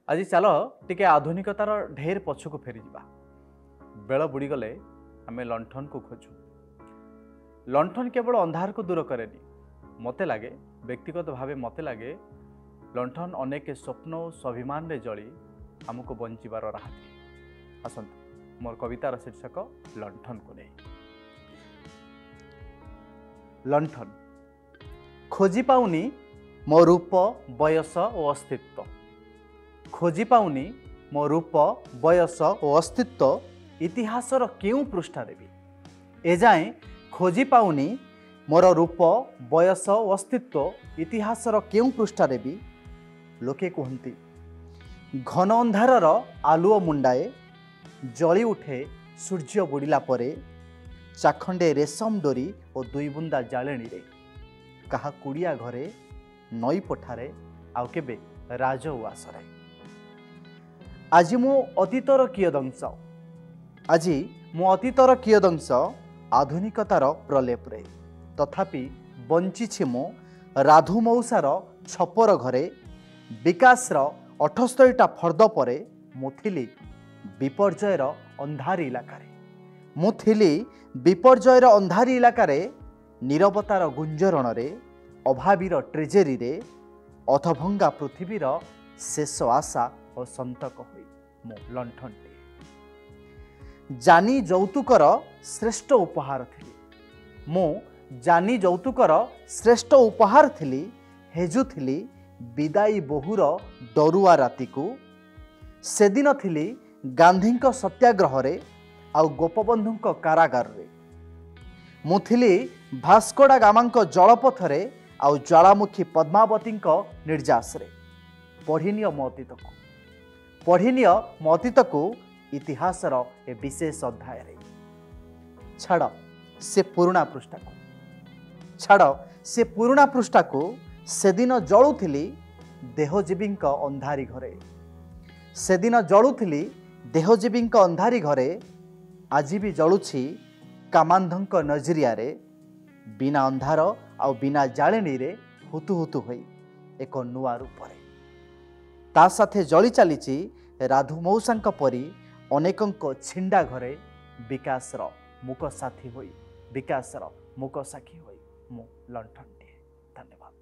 आज चल टिके आधुनिकतार ढेर पछक फेरी जा बेल बुड़ीगले आम लंठन को खोजु। लंठन केवल अंधार को दूर करे मते लगे व्यक्तिगत भाव मते लगे लंठन अनेक स्वप्न और स्वाभिमान रे जली आमको बंचार राह दिए। आसतु मोर कवितार शीर्षक लंठन को नहीं। लंठन खोजी पाऊनी मो रूप बयस और अस्तित्व, खोजी पाऊनी मो रूप बयस और अस्तित्व इतिहासर केउ पृष्ठा देवी एजाए खोजी पाऊनी मोर रूप बयस और अस्तित्व इतिहासर केउ पृष्ठा देवी। लोके कहती घन अंधारर आलुओ मुंडाए जली उठे सूर्य बुड़िला परे चाखंडे रेशम डोरी और दुई बुंदा जालेणी रे कहा कुड़िया घरे नई पठारे आउ केबे राज उआसरे। आज मो अतीतर कियदंश कियदंश आधुनिकतार प्रलेप रे तथापि बंची मो राधु मौसार छपर घरे विकासर 78टा फर्द परे मुथिली विपर्जयर अंधारी इलाकारे विपर्जयर अंधारी इलाकारे नीरवतार गुंजरण रे अभावीर ट्रेजेरी रे अथभंगा पृथ्वीर शेष आशा और संतक होई मो लंठनटे जानी जौतुकर श्रेष्ठ उपहार थिली। मो जानी जौतुकर श्रेष्ठ उपहार थिली हेजुथिली विदाई बहुर डरुआ राति को सेदिन थिली गांधी सत्याग्रह रे आउ गोपबंधु कारागार रे मु थिली भास्कोडा गामांक जलपथ रे आउ ज्वालामुखी पद्मावती निर्जास रे पढ़िनिय मो अतीत को इतिहासर ए विशेष अध्याय रे छाड़ से पुराणा पृष्ठा को सेदिन जलुथिली देहजीवी अंधारी घरे आज भी जलुछि कामांधक नजरिया रे बिना अंधार आउ बिना जालेनी रे हुतु हुतु होई एक नुआ रूप रे ता साथे जली चलीछि राधु मौसांक परी अनेकंक छिंडा घरे विकासर मुक साथी होई विकासर मुक साखी होई मो लंठनटे। धन्यवाद।